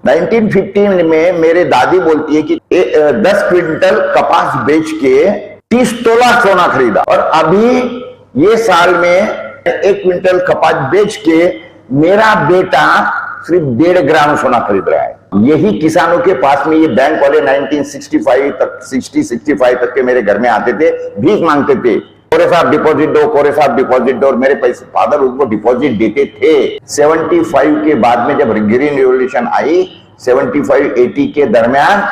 1915 में मेरे दादी बोलती है कि 10 क्विंटल कपास बेच के 30 तोला सोना खरीदा, और अभी ये साल में 1 क्विंटल कपास बेच के मेरा बेटा सिर्फ 1.5 ग्राम सोना खरीद रहा है। यही किसानों के पास में ये बैंक वाले 1965 तक 65 तक के मेरे घर में आते थे, भीख मांगते थे, कोरे साहब डिपॉजिट दो, कोरे साहब डिपॉजिट दो, और मेरे पैसे फादर उनको डिपॉजिट देते थे। 75 के बाद में जब ग्रीन रिवॉल्यूशन आई, 75-80 के दरमियान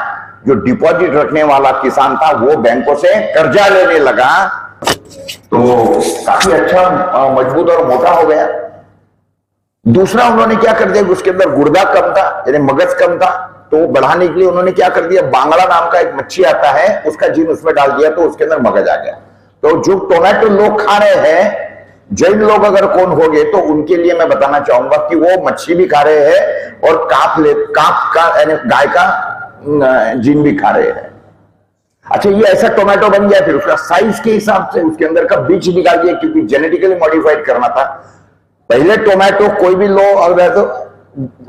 जो डिपॉजिट रखने वाला किसान था वो बैंकों से कर्जा लेने लगा, तो काफी अच्छा मजबूत और मोटा हो गया। दूसरा उन्होंने क्या कर दिया, उसके अंदर गुर्दा कम था, यानी मगज कम था, तो बढ़ाने के लिए उन्होंने क्या कर दिया, बांग्ला नाम का एक मच्छी आता है, उसका जीन उसमें डाल दिया, तो उसके अंदर मगज आ गया। तो जो टोमेटो लोग खा रहे हैं, जैन लोग अगर कौन होंगे तो उनके लिए मैं बताना चाहूंगा कि वो मच्छी भी खा रहे हैं और काप का यानी गाय का जीन भी खा रहे हैं। अच्छा, ये ऐसा टोमेटो बन गया, फिर उसका साइज के हिसाब से उसके अंदर का बीज निकाल दिया, क्योंकि जेनेटिकली मॉडिफाइड करना था। पहले टोमेटो कोई भी लो अगर तो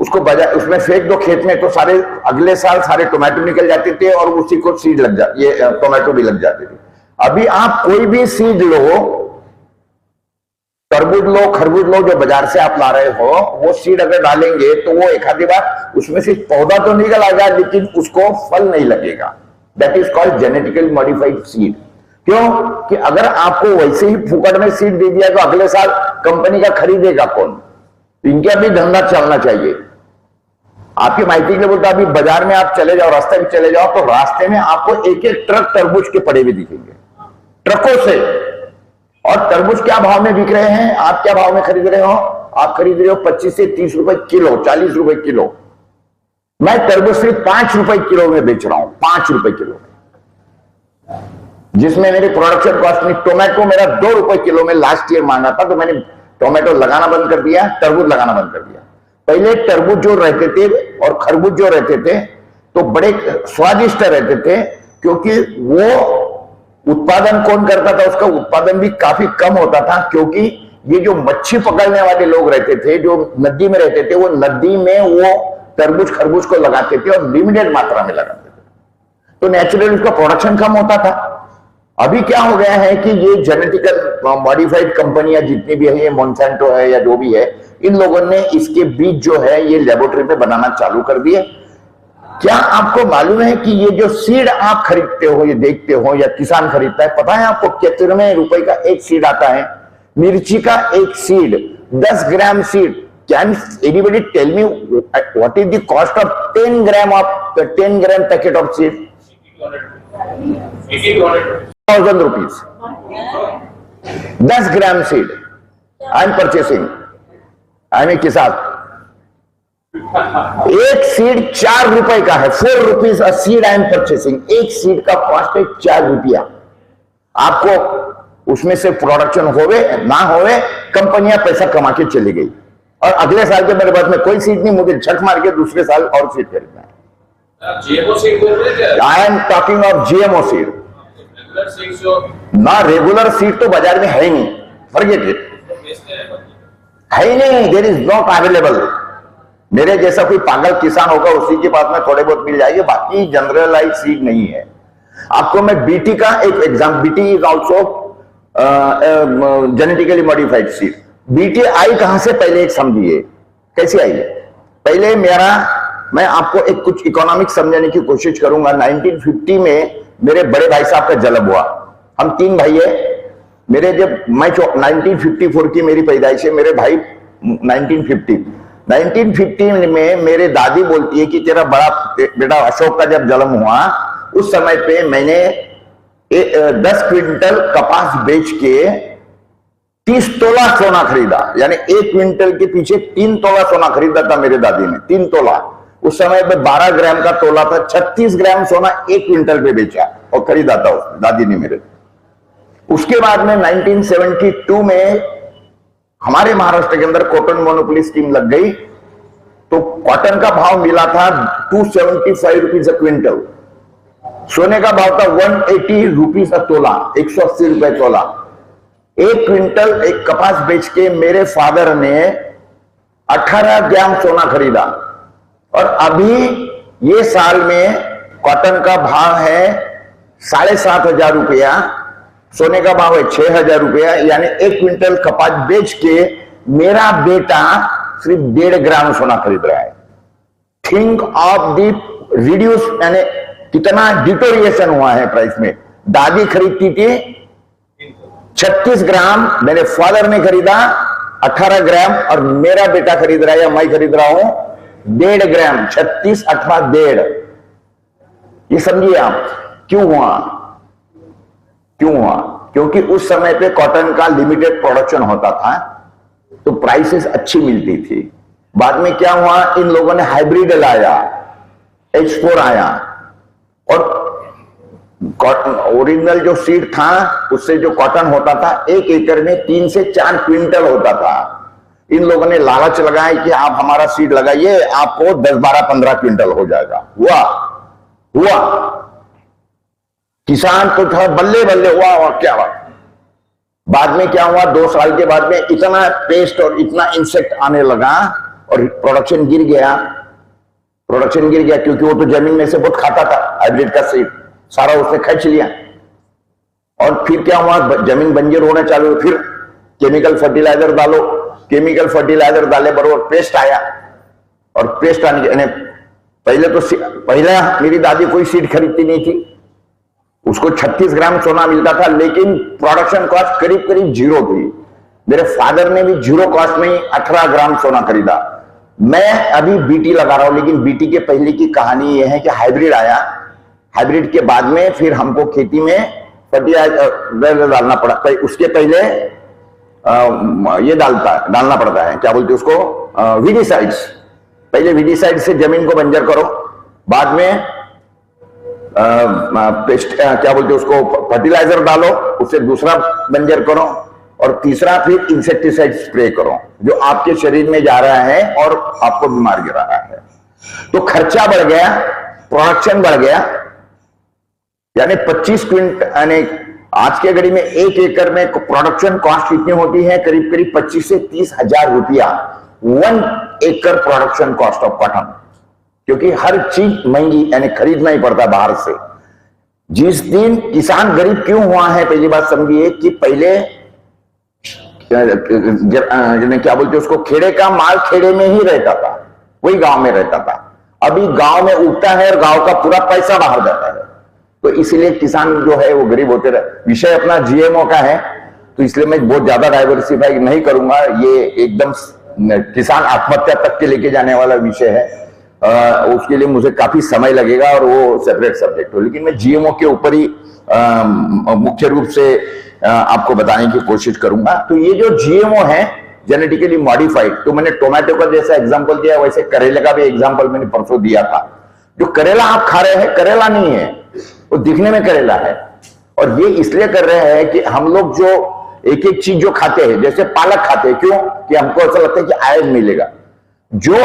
उसको बाजार उसमें फेंक दो खेत में, तो सारे अगले साल सारे टोमेटो निकल जाते थे और उसी को सीड लग जाती, ये टोमेटो भी लग जाते थे। अभी आप कोई भी सीड लो, तरबूज लो, खरबूज लो, जो बाजार से आप ला रहे हो, वो सीड अगर डालेंगे तो वो एक आधी बार उसमें से पौधा तो निकल आएगा, लेकिन उसको फल नहीं लगेगा। That is called genetically modified seed. क्यों कि अगर आपको वैसे ही फुकट में सीड दे दिया तो अगले साल कंपनी का खरीदेगा कौन? इनका भी धंधा चलना चाहिए। आपकी माहिती के लिए बोलता, अभी बाजार में आप चले जाओ, रास्ते में चले जाओ, तो रास्ते में आपको एक एक ट्रक तरबूज के पड़े हुए दिखेंगे, ट्रकों से। और तरबूज क्या भाव में बिक रहे हैं, आप क्या भाव में खरीद रहे हो? आप खरीद रहे हो 25 से 30 रुपए किलो, 40 रुपए किलो। मैं तरबूज सिर्फ 5 रुपए किलो में बेच रहा हूं, 5 रुपए किलो, जिसमें मेरी प्रोडक्शन कॉस्ट में टोमेटो मेरा 2 रुपए किलो में लास्ट ईयर मांगा था, तो मैंने टोमेटो लगाना बंद कर दिया, तरबूज लगाना बंद कर दिया। पहले तरबूज जो रहते थे और खरबूज जो रहते थे तो बड़े स्वादिष्ट रहते थे, क्योंकि वो उत्पादन कौन करता था, उसका उत्पादन भी काफी कम होता था, क्योंकि ये जो मच्छी पकड़ने वाले लोग रहते थे, जो नदी में रहते थे, वो नदी में वो तरबूज खरबूज को लगाते थे और लिमिटेड मात्रा में लगाते थे, तो नेचुरली उसका प्रोडक्शन कम होता था। अभी क्या हो गया है कि ये जेनेटिकल मॉडिफाइड कंपनियां जितनी भी है, ये मोनसेंटो है या जो भी है, इन लोगों ने इसके बीज जो है ये लेबोरेटरी में बनाना चालू कर दिए। क्या आपको मालूम है कि ये जो सीड आप खरीदते हो, ये देखते हो या किसान खरीदता है, पता है आपको कितने रुपए का एक सीड आता है? मिर्ची का एक seed 10 gram seed. Can anybody tell me what is the cost of 10 gram packet of seed? 1000 rupees 10 gram seed I am purchasing, I am a kisan. एक सीड 4 रुपए का है, 4 rupees a seed I am purchasing. एक seed का cost है 4 रुपया। आपको उसमें से प्रोडक्शन होवे ना होवे, कंपनियां पैसा कमा के चली गई, और अगले साल के मेरे पास में कोई सीड नहीं, मुझे झक मार के दूसरे साल और सीड खरीदना है। जीएमओ सीड बोल रहे थे? I am talking of GMO seed ना। रेगुलर सीड तो बाजार में है ही नहीं, फॉरगेट इट, है ही नहीं, देयर इज नॉट अवेलेबल। मेरे जैसा कोई पागल किसान होगा उसी के पास में थोड़े बहुत मिल जाएंगे, बाकी जनरलाइज सीड नहीं है। आपको मैं बीटी का एक exam, BT is also genetically modified seed. BT आई कहां से, पहले एक समझिए कैसे आई है। पहले मैं आपको एक कुछ इकोनॉमिक्स समझाने की कोशिश करूंगा। 1950 में मेरे बड़े भाई साहब का जन्म हुआ। हम 3 भाई है मेरे, जब मैं 1954 की मेरी पैदाइश है, मेरे भाई 1950 में मेरे दादी बोलती है कि तेरा बड़ा बेटा अशोक का जब जन्म हुआ, उस समय पे मैंने 10 क्विंटल कपास बेच के 30 तोला सोना खरीदा, यानी 1 क्विंटल के पीछे 3 तोला सोना खरीदा था मेरे दादी ने। 3 तोला उस समय पे 12 ग्राम का तोला था, 36 ग्राम सोना 1 क्विंटल पे बेचा और खरीदा था दादी ने मेरे। उसके बाद में 1972 में हमारे महाराष्ट्र के अंदर कॉटन मोनोपोली स्कीम लग गई, तो कॉटन का भाव मिला था 275 रुपीज अ क्विंटल। सोने का भाव था 180 रुपीज अ तोला, 180 रुपए तोला। 1 क्विंटल एक कपास बेच के मेरे फादर ने 18 ग्राम सोना खरीदा। और अभी ये साल में कॉटन का भाव है 7,500 रुपया, सोने का भाव है 6,000 रुपया, यानी 1 क्विंटल कपास बेच के मेरा बेटा सिर्फ 1.5 ग्राम सोना खरीद रहा है। थिंक ऑफ दी रिड्यूस, यानी कितना डिटोरिएशन हुआ है प्राइस में। दादी खरीदती थी 36 ग्राम, मेरे फादर ने खरीदा 18 ग्राम, और मेरा बेटा खरीद रहा है या मैं खरीद रहा हूं 1.5 ग्राम। 36 अथवा 1.5, ये समझिए आप क्यों हुआ। क्यों हुआ? क्योंकि उस समय पे कॉटन का लिमिटेड प्रोडक्शन होता था, तो प्राइसेस अच्छी मिलती थी। बाद में क्या हुआ, इन लोगों ने हाइब्रिड लाया, H4 आया, और कॉटन ओरिजिनल जो सीड था उससे जो कॉटन होता था 1 एकड़ में 3 से 4 क्विंटल होता था। इन लोगों ने लालच लगाया कि आप हमारा सीड लगाइए, आपको 10, 12, 15 क्विंटल हो जाएगा। हुआ किसान तो था बल्ले बल्ले, हुआ क्या हुआ। बाद में क्या हुआ, 2 साल के बाद में इतना पेस्ट और इतना इंसेक्ट आने लगा और प्रोडक्शन गिर गया। क्योंकि वो तो जमीन में से बहुत खाता था हाइब्रिड का सीड, सारा उसने खींच लिया। और फिर क्या हुआ, जमीन बंजर होना चालू, फिर केमिकल फर्टिलाइजर डालो, केमिकल फर्टिलाइजर डाले बरोबर पेस्ट आया। और पेस्ट आने के पहले मेरी दादी कोई सीड खरीदती नहीं थी, उसको 36 ग्राम सोना मिलता था, लेकिन प्रोडक्शन कॉस्ट करीब करीब 0 थी। मेरे फादर ने भी 0 कॉस्ट में 18 ग्राम सोना खरीदा। मैं अभी बीटी लगा रहा हूं, लेकिन बीटी के पहले की कहानी यह है कि हाइब्रिड आया, हाइब्रिड के बाद में फिर हमको खेती में फर्टिलाइजर डालना पड़ा। उसके पहले ये डालना पड़ता है, क्या बोलते उसको, वीडीसाइड्स। पहले वीडीसाइड से जमीन को बंजर करो, बाद में पेस्ट क्या बोलते उसको फर्टिलाइजर डालो, उससे दूसरा बंजर करो, और तीसरा फिर इंसेक्टिसाइड स्प्रे करो, जो आपके शरीर में जा रहा है और आपको बीमार गिरा रहा है। तो खर्चा बढ़ गया, प्रोडक्शन बढ़ गया, यानी 25 क्विंटल, यानी आज के घड़ी में 1 एकड़ में प्रोडक्शन कॉस्ट कितनी होती है, करीब करीब 25 से 30 हजार रुपया 1 एकड़ प्रोडक्शन कॉस्ट ऑफ कॉटन। क्योंकि हर चीज महंगी, यानी खरीदना ही पड़ता बाहर से। जिस दिन किसान गरीब क्यों हुआ है, पहली बात समझिए कि पहले क्या बोलते उसको, खेड़े का माल खेड़े में ही रहता था, वही गांव में रहता था। अभी गांव में उगता है और गांव का पूरा पैसा बाहर जाता है, तो इसलिए किसान जो है वो गरीब होते रहे। विषय अपना जीएमओ का है, तो इसलिए मैं बहुत ज्यादा डाइवर्सिफाई नहीं करूंगा, ये एकदम किसान आत्महत्या तक के लेके जाने वाला विषय है। उसके लिए मुझे काफी समय लगेगा और वो सेपरेट सब्जेक्ट हो, लेकिन मैं जीएमओ के ऊपर ही मुख्य रूप से आपको बताने की कोशिश करूंगा। तो ये जो जीएमओ है, जेनेटिकली मॉडिफाइड, तो मैंने टोमेटो का जैसा एग्जांपल दिया, वैसे करेले का भी एग्जांपल मैंने परसों दिया था। जो करेला आप खा रहे हैं, करेला नहीं है, वो दिखने में करेला है। और ये इसलिए कर रहे हैं कि हम लोग जो एक एक चीज जो खाते हैं, जैसे पालक खाते हैं, क्यों कि हमको ऐसा लगता है कि आयरन मिलेगा। जो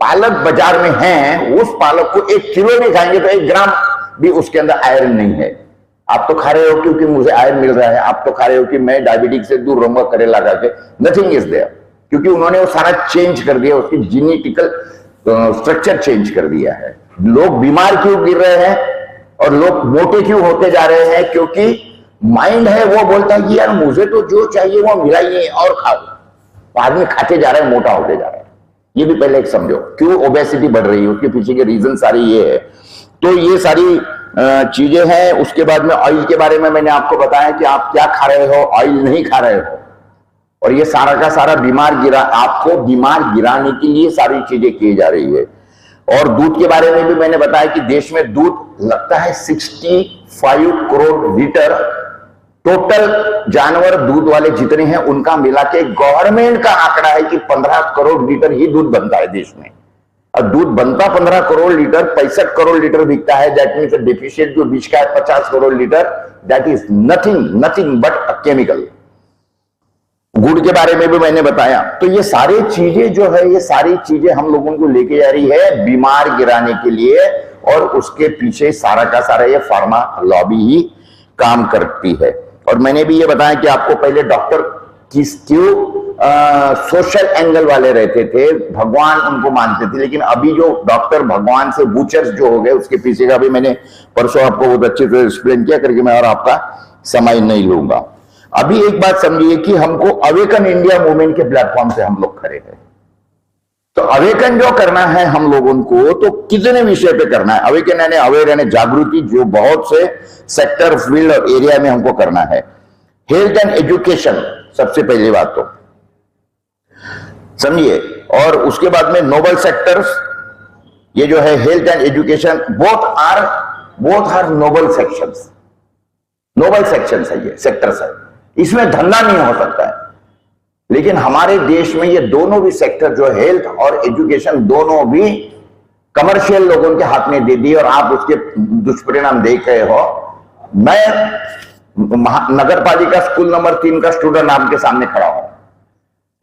पालक बाजार में है, उस पालक को 1 किलो भी खाएंगे तो 1 ग्राम भी उसके अंदर आयरन नहीं है। आप तो खा रहे हो क्योंकि मुझे आयरन मिल रहा है, आप तो खा रहे हो कि मैं डायबिटीज से दूर रहूंगा करेला खा के। नथिंग इज देयर, क्योंकि उन्होंने वो सारा चेंज कर दिया, उसकी जेनेटिकल स्ट्रक्चर चेंज कर दिया है। लोग बीमार क्यों गिर रहे हैं और लोग मोटे क्यों होते जा रहे हैं, क्योंकि माइंड है वो बोलता है कि यार मुझे तो जो चाहिए वो मिला ही नहीं और खाओ। आदमी खाते जा रहे हैं, मोटा होते जा रहे हैं। ये भी पहले एक समझो क्यों ओबेसिटी बढ़ रही है, उसके पीछे के रीजन सारी ये है। तो ये सारी चीजें हैं। उसके बाद में ऑयल के बारे में मैंने आपको बताया कि आप क्या खा रहे हो, ऑयल नहीं खा रहे हो, और ये सारा का सारा आपको बीमार गिराने के लिए सारी चीजें की जा रही है। और दूध के बारे में भी मैंने बताया कि देश में दूध लगता है 65 करोड़ लीटर टोटल जानवर दूध वाले जितने हैं उनका मिला के गवर्नमेंट का आंकड़ा है कि 15 करोड़ लीटर ही दूध बनता है देश में। और दूध बनता 15 करोड़ लीटर, 65 करोड़ लीटर बिकता है। दैट मीन्स डेफिशिएंट जो बीच का है 50 crore litre, that is nothing but a chemical. गुड़ के बारे में भी मैंने बताया। तो ये सारी चीजें जो है, ये सारी चीजें हम लोगों को लेके जा रही है बीमार गिराने के लिए, और उसके पीछे सारा का सारा ये फार्मा लॉबी ही काम करती है। और मैंने भी ये बताया कि आपको पहले डॉक्टर क्यों सोशल एंगल वाले रहते थे, भगवान उनको मानते थे। लेकिन अभी जो डॉक्टर भगवान से बूचर्स जो हो गए, उसके पीछे का भी मैंने परसों आपको बहुत अच्छे से एक्सप्लेन किया करके मैं और आपका समय नहीं लूंगा। अभी एक बात समझिए कि हमको अवेकन इंडिया मूवमेंट के प्लेटफॉर्म से हम लोग खड़े हैं। तो अवेकन जो करना है हम लोगों को, तो कितने विषय पे करना है? अवेकन यानी अवेयर यानी जागृति, जो बहुत से सेक्टर, फील्ड और एरिया में हमको करना है। हेल्थ एंड एजुकेशन सबसे पहली बात तो समझिए, और उसके बाद में नोबल सेक्टर्स, ये जो है health and education, both are noble sections. Noble sections है, ये सेक्टर्स है, इसमें धंधा नहीं हो सकता है। लेकिन हमारे देश में ये दोनों भी सेक्टर जो हेल्थ और एजुकेशन, दोनों भी कमर्शियल लोगों के हाथ में दे दी, और आप उसके दुष्परिणाम देख रहे हो। मैं नगर पालिका स्कूल नंबर 3 का स्टूडेंट आपके सामने खड़ा हूं।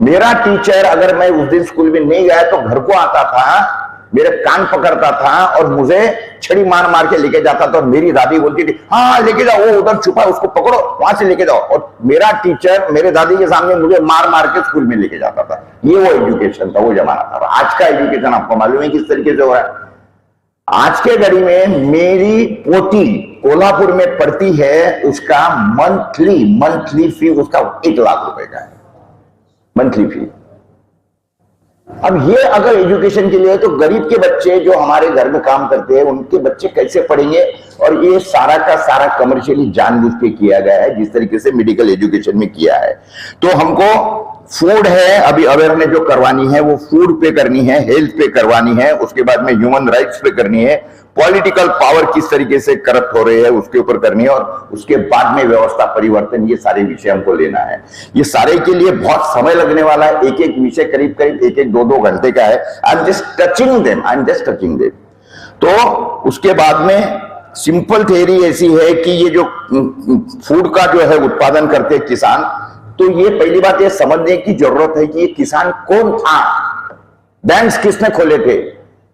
मेरा टीचर, अगर मैं उस दिन स्कूल में नहीं गया तो घर को आता था, मेरे कान पकड़ता था और मुझे छड़ी मार मार के लेके जाता था। और मेरी दादी बोलती थी, हाँ लेके जाओ, वो उधर छुपा है, उसको पकड़ो, वहां से लेके जाओ। और मेरा टीचर मेरे दादी के सामने मुझे मार मार के स्कूल में लेके जाता था। ये वो एजुकेशन था, वो जमाना था। आज का एजुकेशन आपको मालूम है किस तरीके से हो रहा है। आज के घड़ी में मेरी पोती कोल्हापुर में पढ़ती है, उसका मंथली फी उसका 1 लाख रुपए का है, मंथली फी। अब ये अगर एजुकेशन के लिए है, तो गरीब के बच्चे जो हमारे घर में काम करते हैं, उनके बच्चे कैसे पढ़ेंगे? और ये सारा का सारा कमर्शियली जानबूझ के किया गया है, जिस तरीके से मेडिकल एजुकेशन में किया है। तो हमको फूड है, अभी अवेयरनेस जो करवानी है वो फूड पे करनी है, हेल्थ पे करवानी है, उसके बाद में ह्यूमन राइट्स पे करनी है, पॉलिटिकल पावर किस तरीके से करप्ट हो रही है उसके ऊपर करनी है, और उसके बाद में व्यवस्था परिवर्तन, ये सारे विषय हमको लेना है। ये सारे के लिए बहुत समय लगने वाला है, एक एक विषय करीब करीब 1-2 घंटे का है। I am just touching them. तो उसके बाद में सिंपल थ्योरी ऐसी है कि ये जो फूड का जो है उत्पादन करते किसान, तो ये पहली बात ये समझने की जरूरत है कि ये किसान कौन था। बैंक्स किसने खोले थे?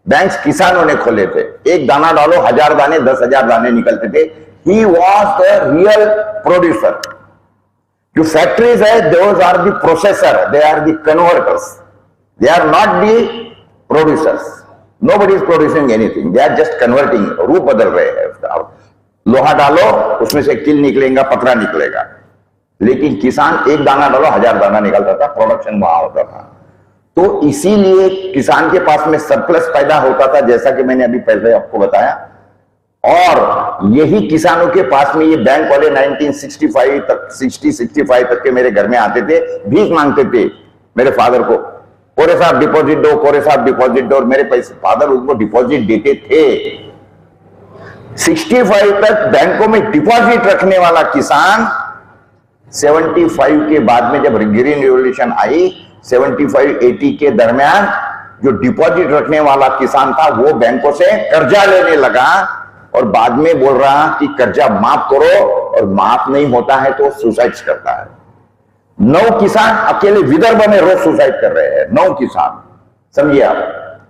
बैंक्स किसानों ने खोले थे। एक दाना डालो 1000 दाने, 10,000 दाने निकलते थे। He was the real producer. जो फैक्ट्रीज है, those are the processor, they are the converters, they are not the producers. Nobody is producing anything, they are just converting. रूप बदल रहे हैं उसका। लोहा डालो, उसमें से किल निकलेगा, पतरा निकलेगा। लेकिन किसान एक दाना डालो 1000 दाना निकलता था, प्रोडक्शन वहां होता था। तो इसीलिए किसान के पास में सरप्लस पैदा होता था, जैसा कि मैंने अभी पहले आपको बताया। और यही किसानों के पास में ये बैंक वाले 1965 तक 65 तक के मेरे घर में आते थे, भीख मांगते थे मेरे फादर को, कोरे साहब डिपॉजिट दो, कोरे साहब डिपॉजिट दो। और मेरे पैसे फादर उनको डिपॉजिट देते थे। 65 तक बैंकों में डिपॉजिट रखने वाला किसान 75 के बाद में जब ग्रीन रिवॉल्यूशन आई, 75-80 के दरमियान जो डिपॉजिट रखने वाला किसान था वो बैंकों से कर्जा लेने लगा, और बाद में बोल रहा कि कर्जा माफ करो, और माफ नहीं होता है तो सुसाइड करता है। 9 किसान अकेले विदर्भ में रोज सुसाइड कर रहे हैं। 9 किसान, समझिए आप।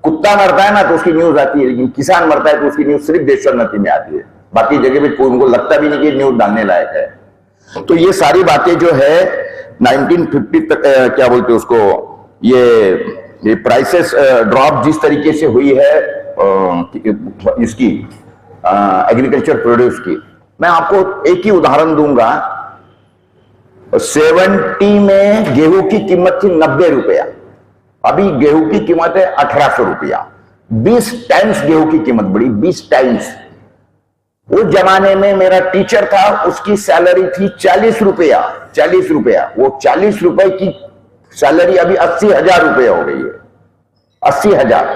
कुत्ता मरता है ना तो उसकी न्यूज आती है, लेकिन किसान मरता है तो उसकी न्यूज सिर्फ देशोन्नति में आती है। बाकी जगह पे कोई उनको लगता भी नहीं कि न्यूज डालने लायक है। तो ये सारी बातें जो है 1950 तक क्या बोलते हैं उसको, ये प्राइसेस ड्रॉप जिस तरीके से हुई है इसकी एग्रीकल्चर प्रोड्यूस की, मैं आपको एक ही उदाहरण दूंगा। 70 में गेहूं की कीमत थी 90 रुपया, अभी गेहूं की कीमत है 1800 रुपया। 20 टाइम्स गेहूं की कीमत बढ़ी, 20 टाइम्स। उस जमाने में मेरा टीचर था, उसकी सैलरी थी 40 रुपया। 40 रुपया, वो 40 रुपए की सैलरी अभी 80,000 रुपया हो गई है। 80,000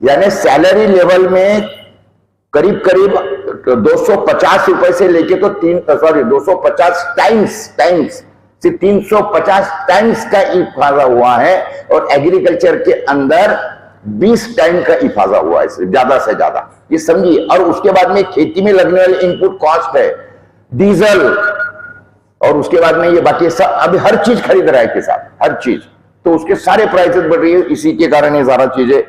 यानी सैलरी लेवल में करीब करीब 250 रुपए से लेके तो 250 टाइम्स से 350 टाइम्स का इफाजा हुआ है। और एग्रीकल्चर के अंदर 20 टाइम का इफाजा हुआ है, सिर्फ ज्यादा से ज्यादा, ये समझिए। और उसके बाद में खेती में लगने वाले इनपुट कॉस्ट है, डीजल, और उसके बाद में ये बाकी सब, अभी हर चीज खरीद रहा है किसान, हर चीज। तो उसके सारे प्राइसेस बढ़ रही है। इसी के कारण ये सारा चीजें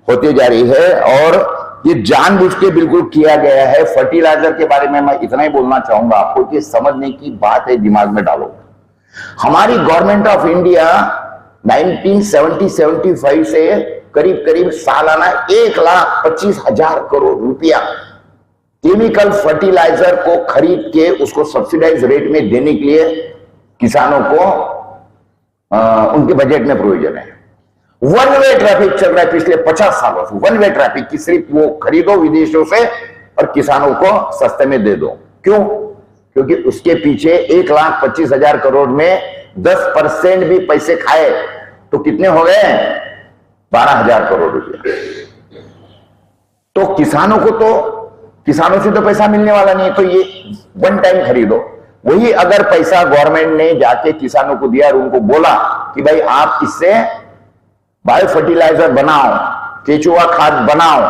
होती जा रही है, और ये जानबूझ के बिल्कुल किया गया है। फर्टिलाइजर के बारे में मैं इतना ही बोलना चाहूंगा आपको कि समझने की बात है, दिमाग में डालो। हमारी गवर्नमेंट ऑफ इंडिया 1970-75 से करीब करीब सालाना 1,25,000 करोड़ रुपया केमिकल फर्टिलाइजर को खरीद के उसको सब्सिडाइज रेट में देने के लिए किसानों को उनके बजट में प्रोविजन है। वन वे ट्रैफिक चल रहा है पिछले 50 सालों से, वन वे ट्रैफिक की सिर्फ वो खरीदो विदेशों से और किसानों को सस्ते में दे दो। क्यों? क्योंकि उसके पीछे 1,25,000 करोड़ में 10% भी पैसे खाए तो कितने हो गए? 12,000 करोड़ रुपए। तो किसानों से तो पैसा मिलने वाला नहीं है, तो ये वन टाइम खरीदो। वही अगर पैसा गवर्नमेंट ने जाके किसानों को दिया और उनको बोला कि भाई आप इससे बायो फर्टिलाइजर बनाओ, केचुआ खाद बनाओ,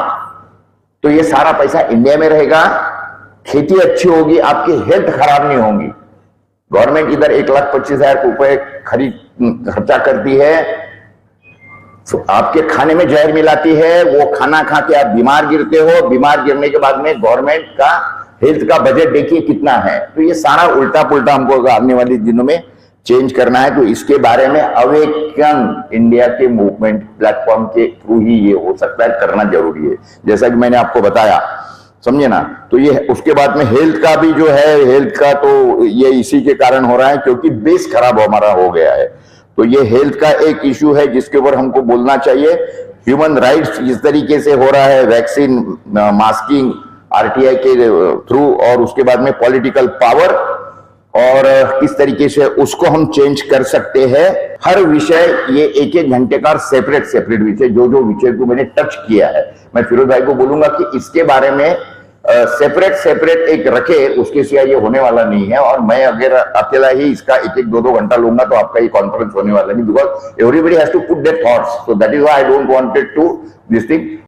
तो ये सारा पैसा इंडिया में रहेगा, खेती अच्छी होगी, आपकी हेल्थ खराब नहीं होगी। गवर्नमेंट इधर 1,25,000 रुपए खर्चा करती है, तो आपके खाने में जहर मिलाती है, वो खाना खा के आप बीमार गिरते हो, बीमार गिरने के बाद में गवर्नमेंट का हेल्थ का बजट देखिए कितना है। तो ये सारा उल्टा पुल्टा हमको आने वाले दिनों में चेंज करना है। तो इसके बारे में अवेकन इंडिया के मूवमेंट प्लेटफॉर्म के थ्रू ही ये हो सकता है, करना जरूरी है, जैसा कि मैंने आपको बताया, समझे ना। तो ये उसके बाद में हेल्थ का भी जो है, हेल्थ का तो ये इसी के कारण हो रहा है क्योंकि बेस खराब हमारा हो गया है। तो ये हेल्थ का एक इश्यू है जिसके ऊपर हमको बोलना चाहिए। ह्यूमन राइट्स जिस तरीके से हो रहा है, वैक्सीन मास्किंग आरटीआई के थ्रू, और उसके बाद में पॉलिटिकल पावर, और किस तरीके से उसको हम चेंज कर सकते हैं। हर विषय ये 1-1 घंटे का सेपरेट विषय, जो विषय को मैंने टच किया है, मैं फिरोज भाई को बोलूंगा कि इसके बारे में सेपरेट एक रखे, उसके सिवा ये होने वाला नहीं है। और मैं अगर अकेला ही इसका 1-1, 2-2 घंटा लूंगा तो आपका ये कॉन्फ्रेंस होने वाला नहीं, because everybody has to put their thoughts, so that is why I don't wanted to this thing.